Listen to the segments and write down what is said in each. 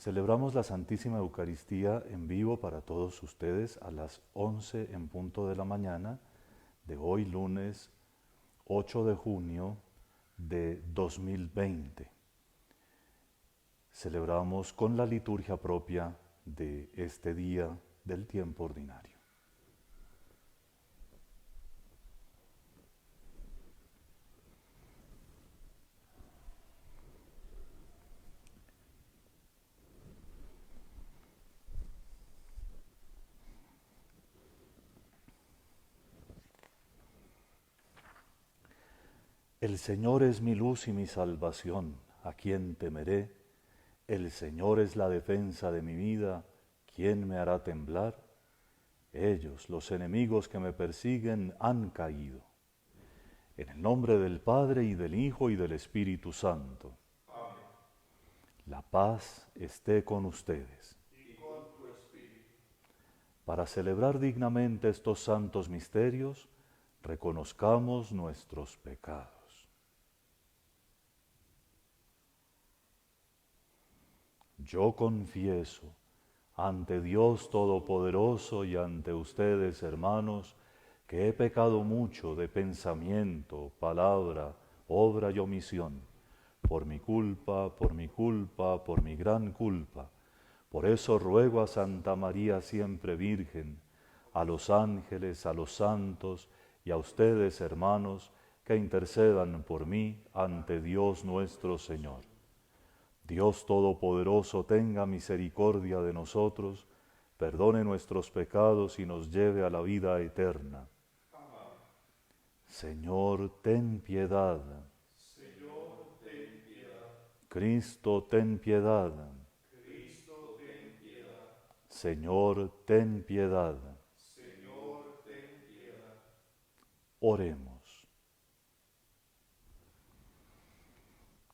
Celebramos la Santísima Eucaristía en vivo para todos ustedes a las 11 en punto de la mañana de hoy lunes 8 de junio de 2020. Celebramos con la liturgia propia de este día del tiempo ordinario. El Señor es mi luz y mi salvación, ¿a quién temeré? El Señor es la defensa de mi vida, ¿quién me hará temblar? Ellos, los enemigos que me persiguen, han caído. En el nombre del Padre, y del Hijo, y del Espíritu Santo. Amén. La paz esté con ustedes. Y con tu espíritu. Para celebrar dignamente estos santos misterios, reconozcamos nuestros pecados. Yo confieso ante Dios Todopoderoso y ante ustedes, hermanos, que he pecado mucho de pensamiento, palabra, obra y omisión, por mi culpa, por mi gran culpa. Por eso ruego a Santa María siempre Virgen, a los ángeles, a los santos y a ustedes, hermanos, que intercedan por mí ante Dios nuestro Señor. Dios Todopoderoso tenga misericordia de nosotros, perdone nuestros pecados y nos lleve a la vida eterna. Amén. Señor, ten piedad. Señor, ten piedad. Cristo, ten piedad. Cristo, ten piedad. Señor, ten piedad. Señor, ten piedad. Oremos.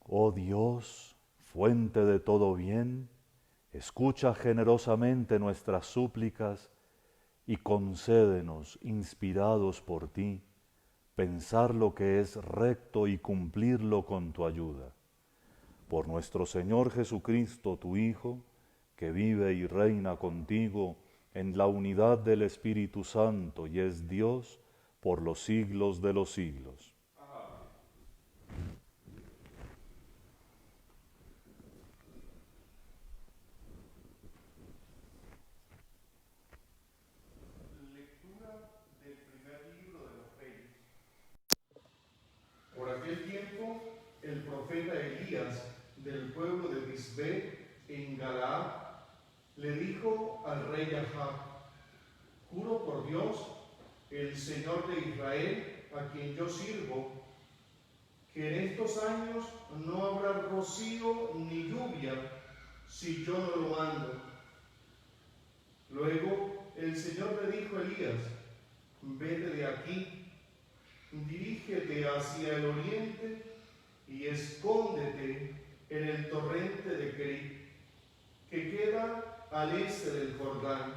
Oh Dios, fuente de todo bien, escucha generosamente nuestras súplicas y concédenos, inspirados por ti, pensar lo que es recto y cumplirlo con tu ayuda. Por nuestro Señor Jesucristo, tu Hijo, que vive y reina contigo en la unidad del Espíritu Santo y es Dios por los siglos de los siglos. Lectura del primer libro de los Reyes. Por aquel tiempo, el profeta Elías del pueblo de Tisbé en Galaad le dijo al rey Ahab: juro por Dios, el Señor de Israel, a quien yo sirvo, que en estos años no habrá rocío ni lluvia si yo no lo mando. Luego el Señor le dijo a Elías: vete de aquí, dirígete hacia el oriente y escóndete en el torrente de Kerit, que queda al este del Jordán.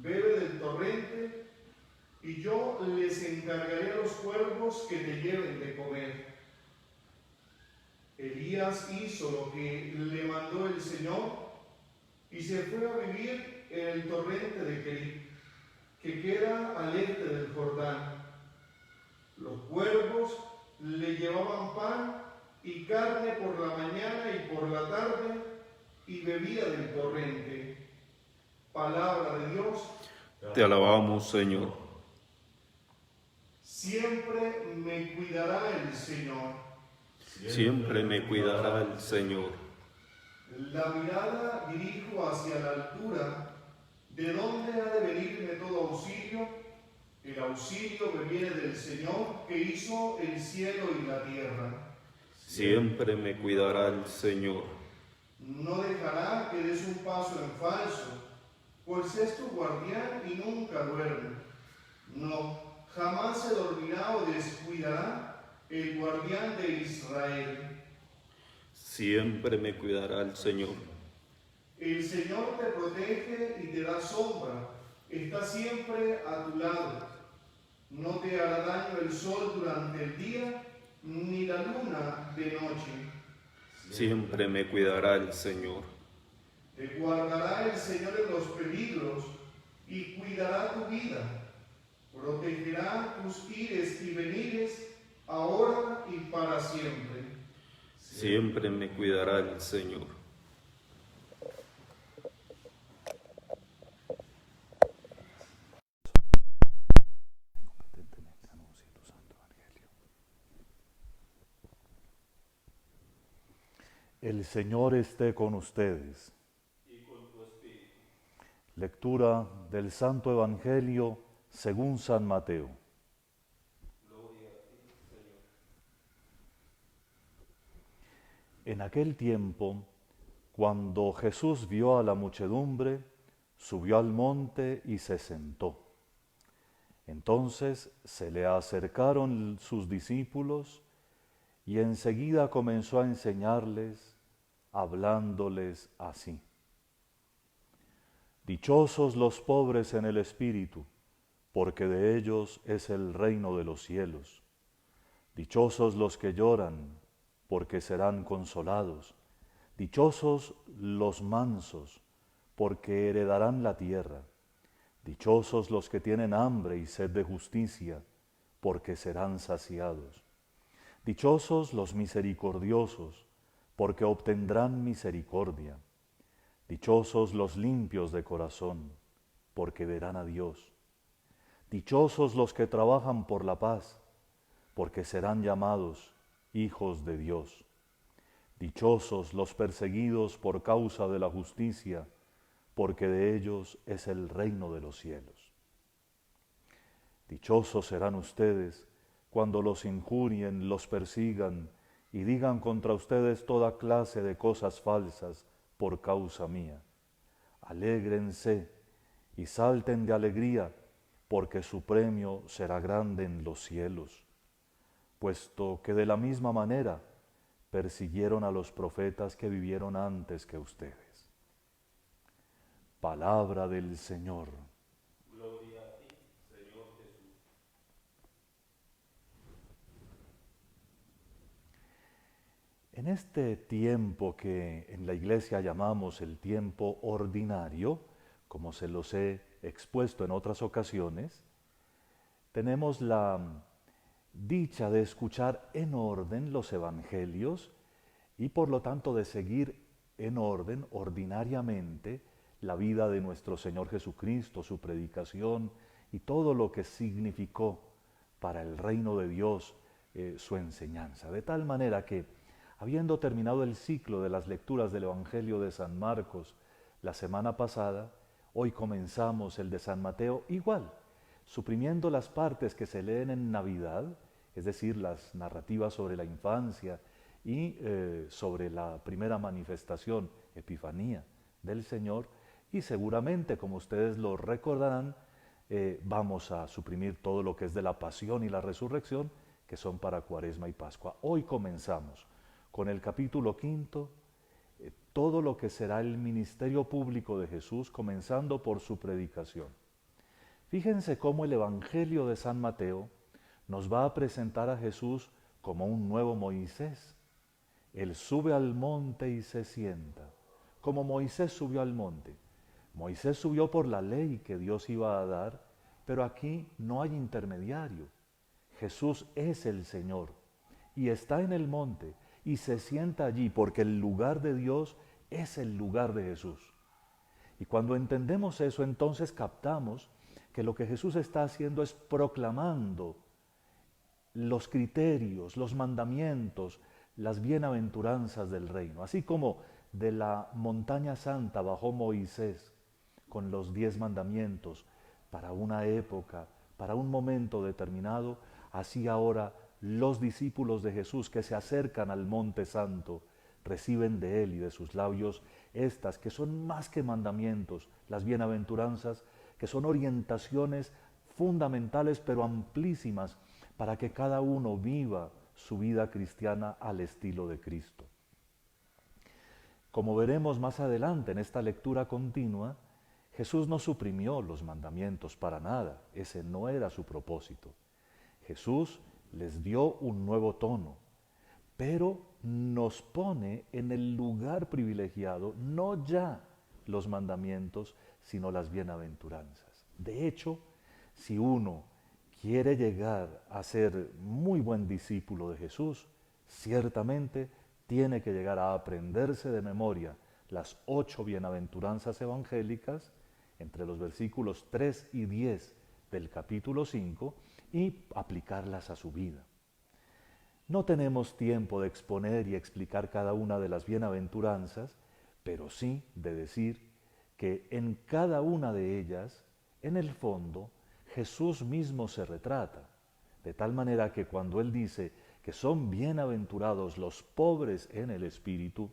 Bebe del torrente y yo les encargaré a los cuervos que te lleven de comer. Elías hizo lo que le mandó el Señor y se fue a vivir en el torrente de Kerit, que queda al este del Jordán. Los cuervos le llevaban pan y carne por la mañana y por la tarde, y bebía del torrente. Palabra de Dios. Te alabamos, Señor. Siempre me cuidará el Señor. Siempre me cuidará el Señor. La mirada dirijo hacia la altura, de donde ha de venirme todo auxilio. El auxilio me viene del Señor, que hizo el cielo y la tierra. Siempre me cuidará el Señor. No dejará que des un paso en falso, pues es tu guardián y nunca duerme. No, jamás se dormirá o descuidará el guardián de Israel. Siempre me cuidará el Señor. El Señor te protege y te da sombra, está siempre a tu lado. No te hará daño el sol durante el día, ni la luna de noche. Siempre me cuidará el Señor. Te guardará el Señor en los peligros y cuidará tu vida. Protegerá tus ires y venires, ahora y para siempre. Siempre me cuidará el Señor. El Señor esté con ustedes. Lectura del Santo Evangelio según San Mateo. En aquel tiempo, cuando Jesús vio a la muchedumbre, subió al monte y se sentó. Entonces se le acercaron sus discípulos y enseguida comenzó a enseñarles, hablándoles así. Dichosos los pobres en el espíritu, porque de ellos es el reino de los cielos. Dichosos los que lloran, porque serán consolados. Dichosos los mansos, porque heredarán la tierra. Dichosos los que tienen hambre y sed de justicia, porque serán saciados. Dichosos los misericordiosos, porque obtendrán misericordia. Dichosos los limpios de corazón, porque verán a Dios. Dichosos los que trabajan por la paz, porque serán llamados hijos de Dios. Dichosos los perseguidos por causa de la justicia, porque de ellos es el reino de los cielos. Dichosos serán ustedes cuando los injurien, los persigan y digan contra ustedes toda clase de cosas falsas por causa mía. Alégrense y salten de alegría, porque su premio será grande en los cielos, puesto que de la misma manera persiguieron a los profetas que vivieron antes que ustedes. Palabra del Señor. Gloria a ti, Señor Jesús. En este tiempo que en la Iglesia llamamos el tiempo ordinario, como se los he expuesto en otras ocasiones, tenemos la dicha de escuchar en orden los evangelios y por lo tanto de seguir en orden, ordinariamente, la vida de nuestro Señor Jesucristo, su predicación y todo lo que significó para el reino de Dios su enseñanza. De tal manera que, habiendo terminado el ciclo de las lecturas del Evangelio de San Marcos la semana pasada, hoy comenzamos el de San Mateo igual, suprimiendo las partes que se leen en Navidad, es decir, las narrativas sobre la infancia y sobre la primera manifestación, Epifanía del Señor, y seguramente, como ustedes lo recordarán, vamos a suprimir todo lo que es de la pasión y la resurrección, que son para Cuaresma y Pascua. Hoy comenzamos con el capítulo 5, todo lo que será el ministerio público de Jesús, comenzando por su predicación. Fíjense cómo el Evangelio de San Mateo nos va a presentar a Jesús como un nuevo Moisés. Él sube al monte y se sienta, como Moisés subió al monte. Moisés subió por la ley que Dios iba a dar, pero aquí no hay intermediario. Jesús es el Señor y está en el monte y se sienta allí porque el lugar de Dios es el lugar de Jesús. Y cuando entendemos eso, entonces captamos que lo que Jesús está haciendo es proclamando los criterios, los mandamientos, las bienaventuranzas del reino. Así como de la montaña santa bajó Moisés con los 10 mandamientos para una época, para un momento determinado, así ahora los discípulos de Jesús que se acercan al monte santo reciben de él y de sus labios estas que son más que mandamientos, las bienaventuranzas, que son orientaciones fundamentales pero amplísimas para que cada uno viva su vida cristiana al estilo de Cristo. Como veremos más adelante en esta lectura continua, Jesús no suprimió los mandamientos para nada, ese no era su propósito. Jesús les dio un nuevo tono, pero nos pone en el lugar privilegiado, no ya los mandamientos, sino las bienaventuranzas. De hecho, si uno quiere llegar a ser muy buen discípulo de Jesús, ciertamente tiene que llegar a aprenderse de memoria las 8 bienaventuranzas evangélicas entre los versículos 3 y 10 del capítulo 5 y aplicarlas a su vida. No tenemos tiempo de exponer y explicar cada una de las bienaventuranzas, pero sí de decir que en cada una de ellas, en el fondo, Jesús mismo se retrata, de tal manera que cuando Él dice que son bienaventurados los pobres en el espíritu,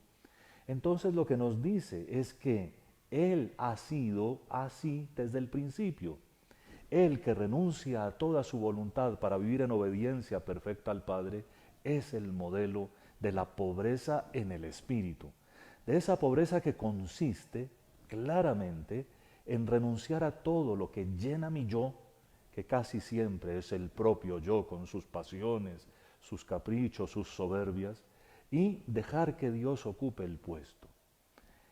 entonces lo que nos dice es que Él ha sido así desde el principio. Él que renuncia a toda su voluntad para vivir en obediencia perfecta al Padre, es el modelo de la pobreza en el espíritu, de esa pobreza que consiste claramente en renunciar a todo lo que llena mi yo, que casi siempre es el propio yo con sus pasiones, sus caprichos, sus soberbias, y dejar que Dios ocupe el puesto.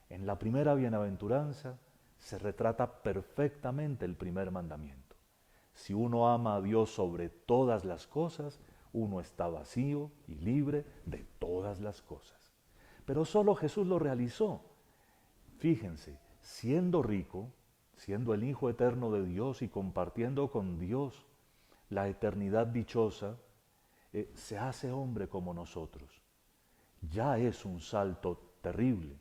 En la primera bienaventuranza se retrata perfectamente el primer mandamiento. Si uno ama a Dios sobre todas las cosas, uno está vacío y libre de todas las cosas. Pero solo Jesús lo realizó. Fíjense, siendo rico, siendo el Hijo eterno de Dios y compartiendo con Dios la eternidad dichosa, se hace hombre como nosotros. Ya es un salto terrible,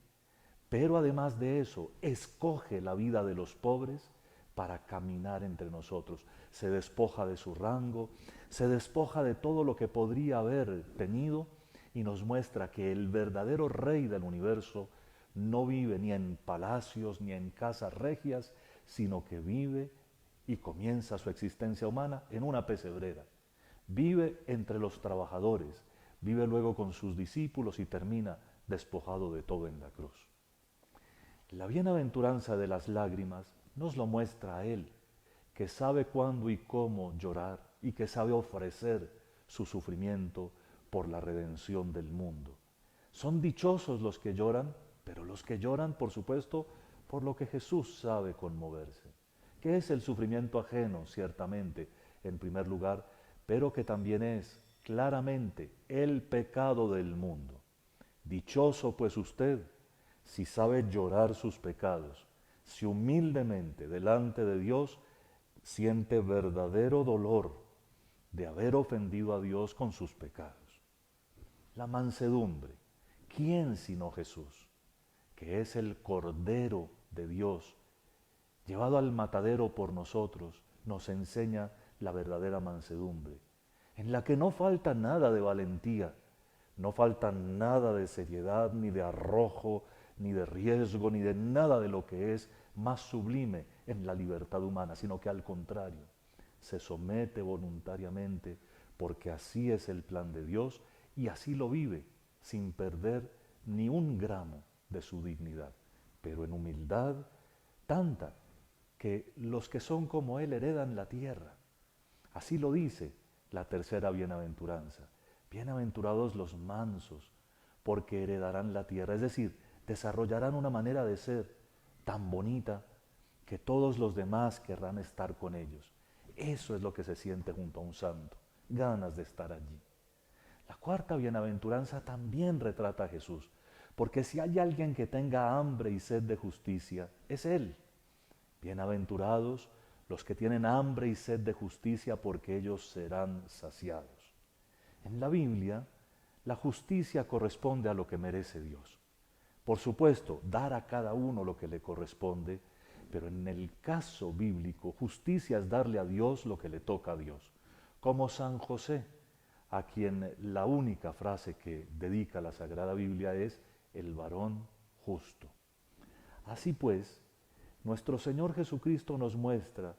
pero además de eso, escoge la vida de los pobres para caminar entre nosotros. Se despoja de su rango, se despoja de todo lo que podría haber tenido y nos muestra que el verdadero Rey del universo no vive ni en palacios ni en casas regias, sino que vive y comienza su existencia humana en una pesebrera. Vive entre los trabajadores, vive luego con sus discípulos y termina despojado de todo en la cruz. La bienaventuranza de las lágrimas nos lo muestra a Él, que sabe cuándo y cómo llorar y que sabe ofrecer su sufrimiento por la redención del mundo. Son dichosos los que lloran, pero los que lloran, por supuesto, por lo que Jesús sabe conmoverse, que es el sufrimiento ajeno, ciertamente, en primer lugar, pero que también es claramente el pecado del mundo. Dichoso pues usted, si sabe llorar sus pecados, si humildemente delante de Dios siente verdadero dolor de haber ofendido a Dios con sus pecados. La mansedumbre, ¿quién sino Jesús, que es el Cordero de Dios, llevado al matadero por nosotros, nos enseña la verdadera mansedumbre, en la que no falta nada de valentía, no falta nada de seriedad, ni de arrojo, ni de riesgo, ni de nada de lo que es más sublime en la libertad humana, sino que al contrario, se somete voluntariamente porque así es el plan de Dios y así lo vive, sin perder ni un gramo de su dignidad, pero en humildad tanta que los que son como Él heredan la tierra. Así lo dice la tercera bienaventuranza. Bienaventurados los mansos, porque heredarán la tierra, es decir, desarrollarán una manera de ser tan bonita que todos los demás querrán estar con ellos. Eso es lo que se siente junto a un santo, ganas de estar allí. La cuarta bienaventuranza también retrata a Jesús, porque si hay alguien que tenga hambre y sed de justicia, es Él. Bienaventurados los que tienen hambre y sed de justicia, porque ellos serán saciados. En la Biblia, la justicia corresponde a lo que merece Dios. Por supuesto, dar a cada uno lo que le corresponde, pero en el caso bíblico, justicia es darle a Dios lo que le toca a Dios. Como San José, a quien la única frase que dedica la Sagrada Biblia es el varón justo. Así pues, nuestro Señor Jesucristo nos muestra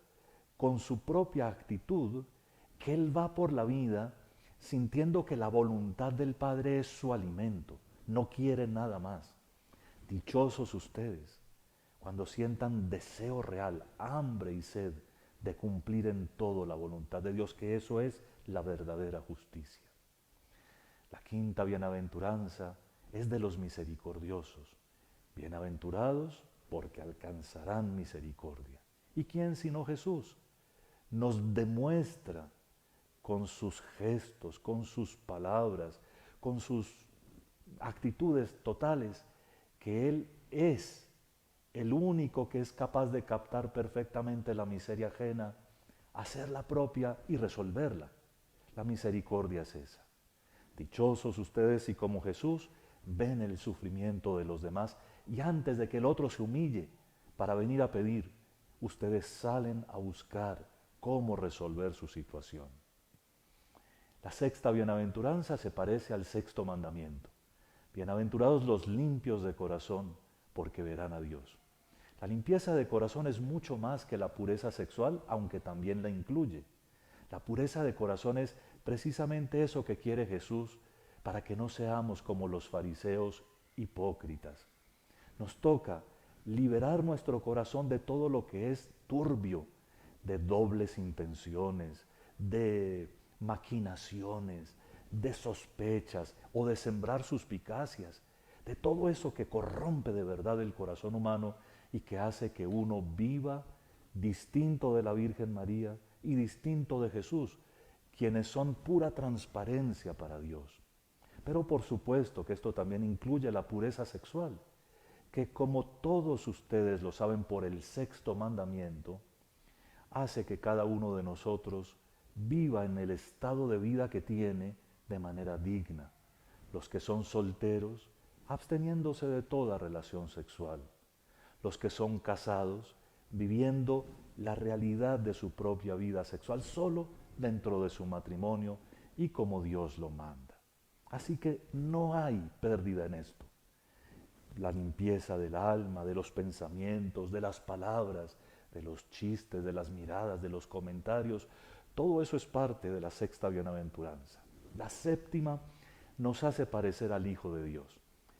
con su propia actitud que Él va por la vida sintiendo que la voluntad del Padre es su alimento, no quiere nada más. Dichosos ustedes cuando sientan deseo real, hambre y sed de cumplir en todo la voluntad de Dios, que eso es la verdadera justicia. La quinta bienaventuranza es de los misericordiosos. Bienaventurados porque alcanzarán misericordia. ¿Y quién sino Jesús? Nos demuestra con sus gestos, con sus palabras, con sus actitudes totales, que Él es el único que es capaz de captar perfectamente la miseria ajena, hacerla propia y resolverla. La misericordia es esa. Dichosos ustedes si como Jesús ven el sufrimiento de los demás y antes de que el otro se humille para venir a pedir, ustedes salen a buscar cómo resolver su situación. La sexta bienaventuranza se parece al sexto mandamiento. Bienaventurados los limpios de corazón, porque verán a Dios. La limpieza de corazón es mucho más que la pureza sexual, aunque también la incluye. La pureza de corazón es precisamente eso que quiere Jesús para que no seamos como los fariseos hipócritas. Nos toca liberar nuestro corazón de todo lo que es turbio, de dobles intenciones, de maquinaciones, de sospechas o de sembrar suspicacias, de todo eso que corrompe de verdad el corazón humano y que hace que uno viva distinto de la Virgen María y distinto de Jesús, quienes son pura transparencia para Dios. Pero por supuesto que esto también incluye la pureza sexual, que como todos ustedes lo saben por el sexto mandamiento, hace que cada uno de nosotros viva en el estado de vida que tiene de manera digna. Los que son solteros, absteniéndose de toda relación sexual. Los que son casados, viviendo la realidad de su propia vida sexual solo dentro de su matrimonio y como Dios lo manda. Así que no hay pérdida en esto. La limpieza del alma, de los pensamientos, de las palabras, de los chistes, de las miradas, de los comentarios, todo eso es parte de la sexta bienaventuranza. La séptima nos hace parecer al Hijo de Dios.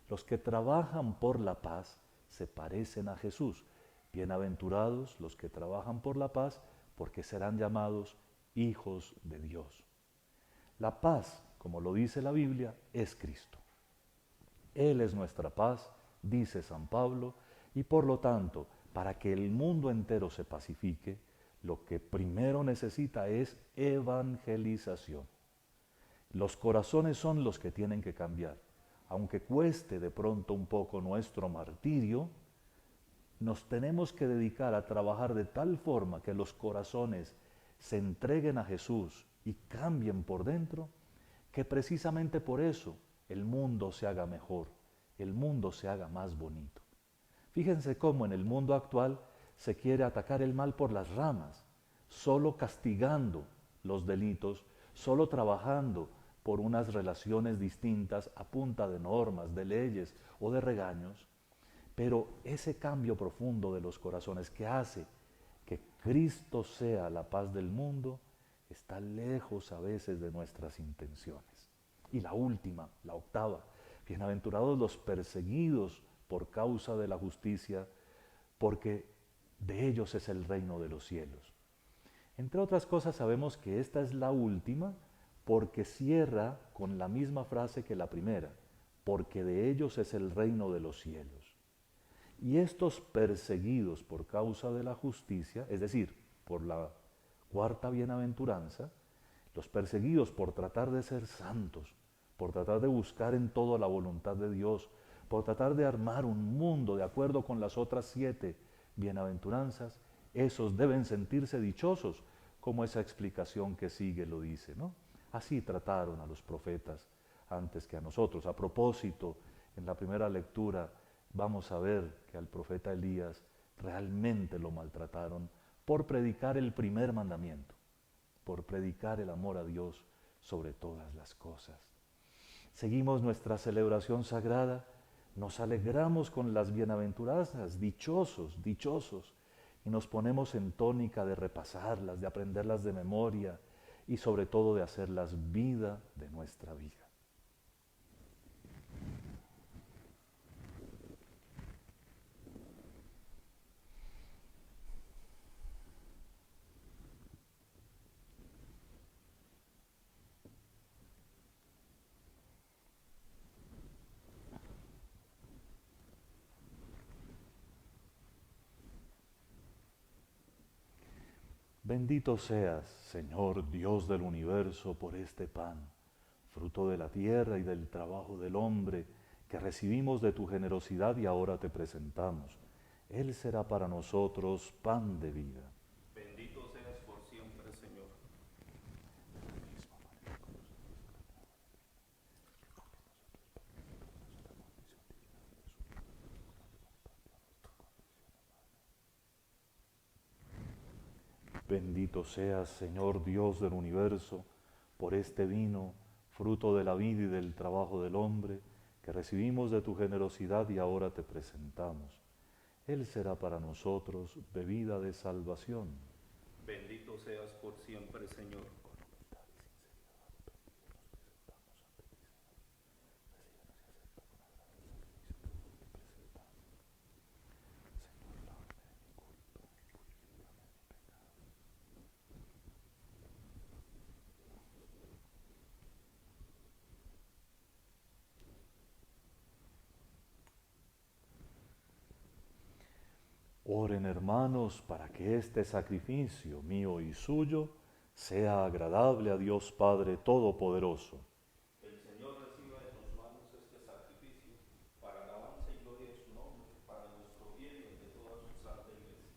Los que trabajan por la paz se parecen a Jesús. Bienaventurados los que trabajan por la paz, porque serán llamados hijos de Dios. La paz, como lo dice la Biblia, es Cristo. Él es nuestra paz, dice San Pablo, y por lo tanto, para que el mundo entero se pacifique, lo que primero necesita es evangelización. Los corazones son los que tienen que cambiar. Aunque cueste de pronto un poco nuestro martirio, nos tenemos que dedicar a trabajar de tal forma que los corazones se entreguen a Jesús y cambien por dentro, que precisamente por eso el mundo se haga mejor, el mundo se haga más bonito. Fíjense cómo en el mundo actual se quiere atacar el mal por las ramas, solo castigando los delitos, solo trabajando por unas relaciones distintas a punta de normas, de leyes o de regaños, pero ese cambio profundo de los corazones que hace que Cristo sea la paz del mundo está lejos a veces de nuestras intenciones. Y la última, la octava, bienaventurados los perseguidos por causa de la justicia, porque de ellos es el reino de los cielos. Entre otras cosas sabemos que esta es la última porque cierra con la misma frase que la primera, porque de ellos es el reino de los cielos. Y estos perseguidos por causa de la justicia, es decir, por la cuarta bienaventuranza, los perseguidos por tratar de ser santos, por tratar de buscar en todo la voluntad de Dios, por tratar de armar un mundo de acuerdo con las otras 7 bienaventuranzas, esos deben sentirse dichosos, como esa explicación que sigue lo dice, ¿no? Así trataron a los profetas antes que a nosotros. A propósito, en la primera lectura vamos a ver que al profeta Elías realmente lo maltrataron por predicar el primer mandamiento, por predicar el amor a Dios sobre todas las cosas. Seguimos nuestra celebración sagrada, nos alegramos con las bienaventuranzas, dichosos, dichosos, y nos ponemos en tónica de repasarlas, de aprenderlas de memoria y sobre todo de hacerlas vida de nuestra vida. Bendito seas, Señor Dios del universo, por este pan, fruto de la tierra y del trabajo del hombre, que recibimos de tu generosidad y ahora te presentamos. Él será para nosotros pan de vida. Bendito seas por siempre, Señor. Bendito seas, Señor Dios del universo, por este vino, fruto de la vida y del trabajo del hombre, que recibimos de tu generosidad y ahora te presentamos. Él será para nosotros bebida de salvación. Bendito seas por siempre, Señor. Oren, hermanos, para que este sacrificio mío y suyo sea agradable a Dios Padre Todopoderoso. El Señor reciba de tus manos este sacrificio para alabanza y gloria de su nombre, para nuestro bien y el de toda su santa iglesia.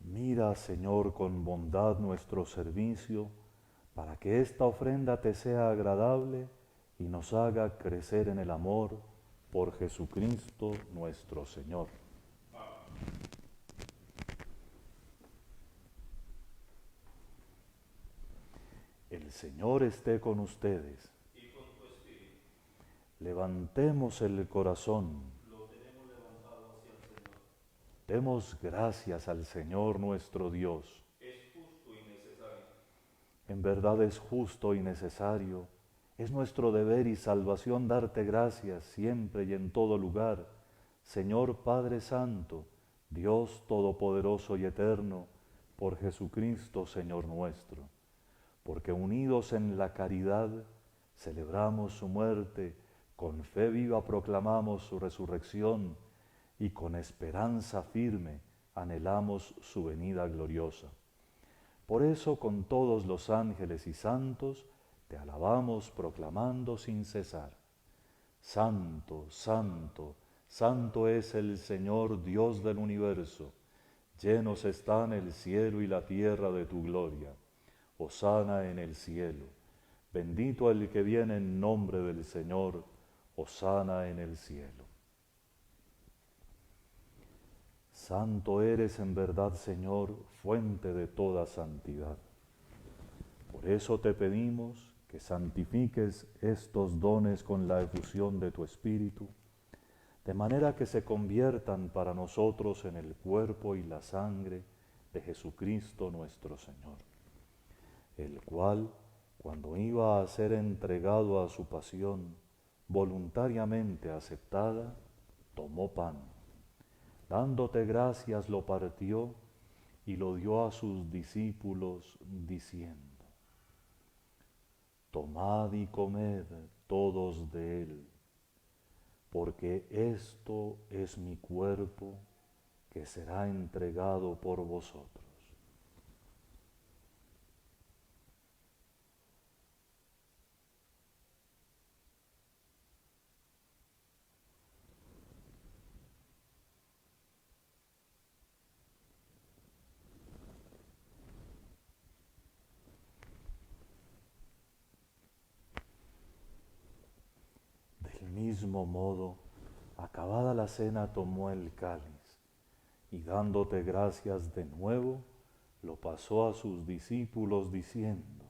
Mira, Señor, con bondad nuestro servicio, para que esta ofrenda te sea agradable y nos haga crecer en el amor por Jesucristo nuestro Señor. El Señor esté con ustedes. Y con tu espíritu. Levantemos el corazón. Lo tenemos levantado hacia el Señor. Demos gracias al Señor nuestro Dios. Es justo y necesario. En verdad es justo y necesario. Es nuestro deber y salvación darte gracias siempre y en todo lugar, Señor Padre Santo, Dios Todopoderoso y Eterno, por Jesucristo, Señor nuestro. Porque unidos en la caridad, celebramos su muerte, con fe viva proclamamos su resurrección y con esperanza firme anhelamos su venida gloriosa. Por eso con todos los ángeles y santos te alabamos proclamando sin cesar. Santo, santo, santo es el Señor Dios del universo. Llenos están el cielo y la tierra de tu gloria. Hosana en el cielo. Bendito el que viene en nombre del Señor. Hosana en el cielo. Santo eres en verdad, Señor, fuente de toda santidad. Por eso te pedimos que santifiques estos dones con la efusión de tu Espíritu, de manera que se conviertan para nosotros en el cuerpo y la sangre de Jesucristo nuestro Señor, el cual, cuando iba a ser entregado a su pasión, voluntariamente aceptada, tomó pan. Dándote gracias lo partió y lo dio a sus discípulos diciendo: Tomad y comed todos de él, porque esto es mi cuerpo que será entregado por vosotros. Del mismo modo, acabada la cena, tomó el cáliz y dándote gracias de nuevo, lo pasó a sus discípulos diciendo: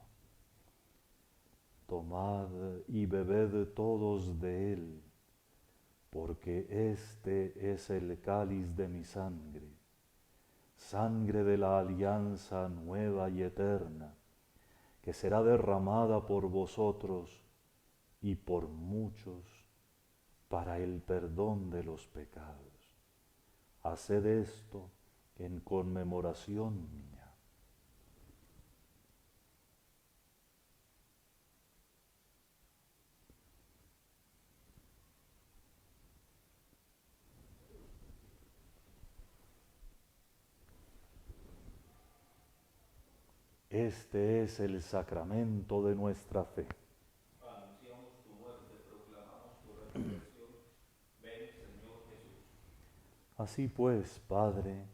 Tomad y bebed todos de él, porque este es el cáliz de mi sangre, sangre de la alianza nueva y eterna, que será derramada por vosotros y por muchos para el perdón de los pecados. Haced esto en conmemoración mía. Este es el sacramento de nuestra fe. Anunciamos tu muerte, proclamamos tu resurrección. Ven, Señor Jesús. Así pues, Padre,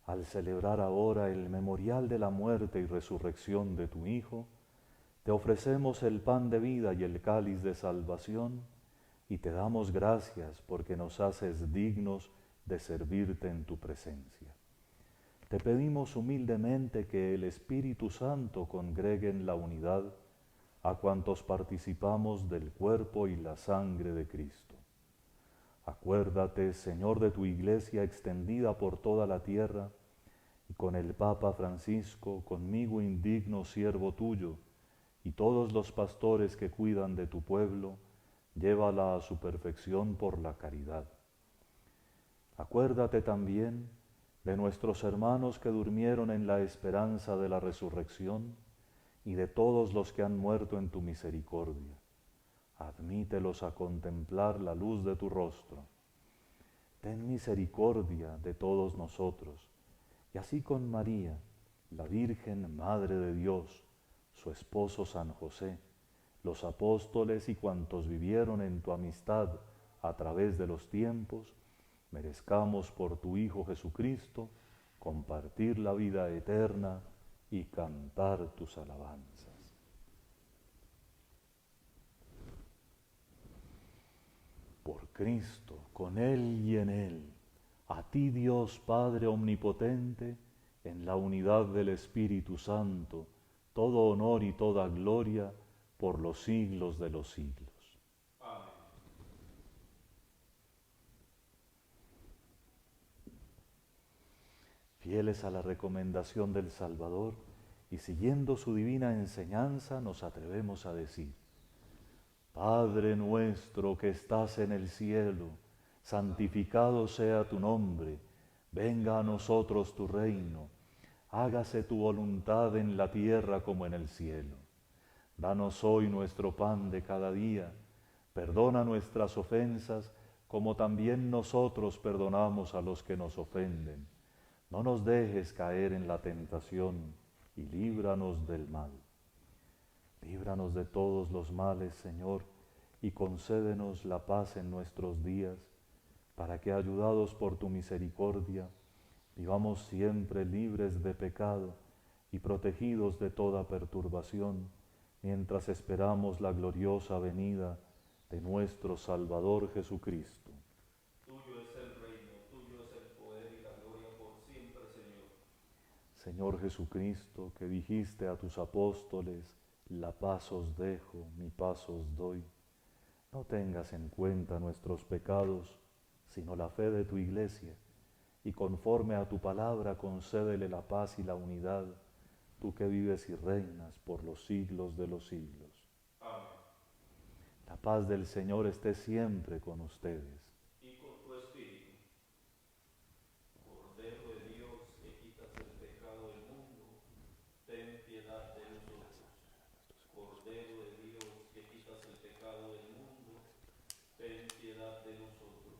al celebrar ahora el memorial de la muerte y resurrección de tu Hijo, te ofrecemos el pan de vida y el cáliz de salvación, y te damos gracias porque nos haces dignos de servirte en tu presencia. Te pedimos humildemente que el Espíritu Santo congregue en la unidad a cuantos participamos del cuerpo y la sangre de Cristo. Acuérdate, Señor, de tu Iglesia extendida por toda la tierra, y con el Papa Francisco, conmigo indigno siervo tuyo, y todos los pastores que cuidan de tu pueblo, llévala a su perfección por la caridad. Acuérdate también de nuestros hermanos que durmieron en la esperanza de la resurrección y de todos los que han muerto en tu misericordia. Admítelos a contemplar la luz de tu rostro. Ten misericordia de todos nosotros, y así con María, la Virgen Madre de Dios, su esposo San José, los apóstoles y cuantos vivieron en tu amistad a través de los tiempos, merezcamos por tu Hijo Jesucristo compartir la vida eterna y cantar tus alabanzas. Por Cristo, con Él y en Él, a ti Dios Padre Omnipotente, en la unidad del Espíritu Santo, todo honor y toda gloria por los siglos de los siglos. Amén. Fieles a la recomendación del Salvador y siguiendo su divina enseñanza, nos atrevemos a decir: Padre nuestro que estás en el cielo, santificado sea tu nombre, venga a nosotros tu reino, hágase tu voluntad en la tierra como en el cielo. Danos hoy nuestro pan de cada día, perdona nuestras ofensas como también nosotros perdonamos a los que nos ofenden. No nos dejes caer en la tentación y líbranos del mal. Líbranos de todos los males, Señor, y concédenos la paz en nuestros días, para que, ayudados por tu misericordia, vivamos siempre libres de pecado y protegidos de toda perturbación, mientras esperamos la gloriosa venida de nuestro Salvador Jesucristo. Tuyo es el reino, tuyo es el poder y la gloria por siempre, Señor. Señor Jesucristo, que dijiste a tus apóstoles: la paz os dejo, mi paz os doy. No tengas en cuenta nuestros pecados, sino la fe de tu Iglesia, y conforme a tu palabra concédele la paz y la unidad, tú que vives y reinas por los siglos de los siglos. Amén. La paz del Señor esté siempre con ustedes. Y con tu espíritu. Cordero de Dios, que quitas el pecado del mundo, ten piedad de nosotros. Cordero de Dios, que quitas el pecado del mundo, ten piedad de nosotros.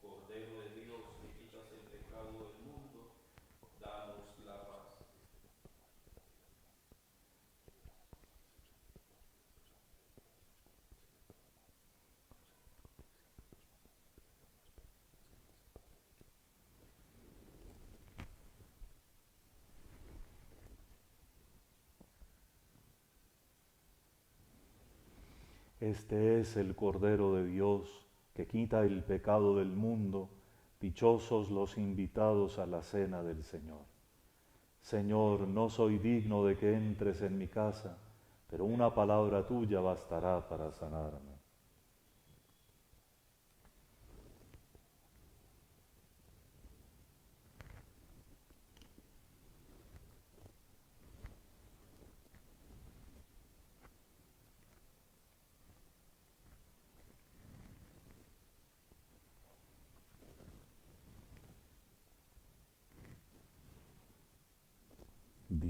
Cordero de Dios, que quitas el pecado del mundo, danos la paz. Este es el Cordero de Dios que quita el pecado del mundo. Dichosos los invitados a la cena del Señor. Señor, no soy digno de que entres en mi casa, pero una palabra tuya bastará para sanarme.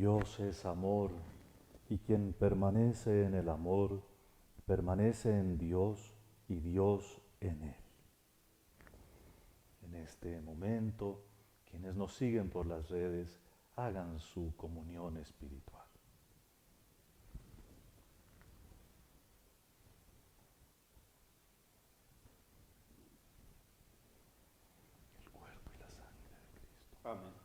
Dios es amor, y quien permanece en el amor, permanece en Dios y Dios en él. En este momento, quienes nos siguen por las redes, hagan su comunión espiritual. El cuerpo y la sangre de Cristo. Amén.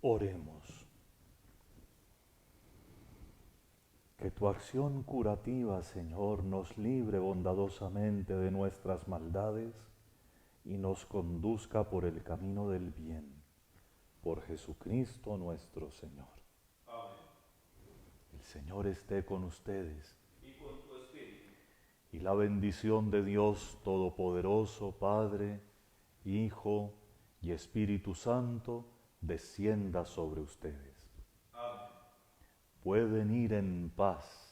Oremos. Que tu acción curativa, Señor, nos libre bondadosamente de nuestras maldades y nos conduzca por el camino del bien. Por Jesucristo nuestro Señor. Amén. El Señor esté con ustedes. Y con tu espíritu. Y la bendición de Dios Todopoderoso, Padre, Hijo y Espíritu Santo, descienda sobre ustedes. Amén. Pueden ir en paz.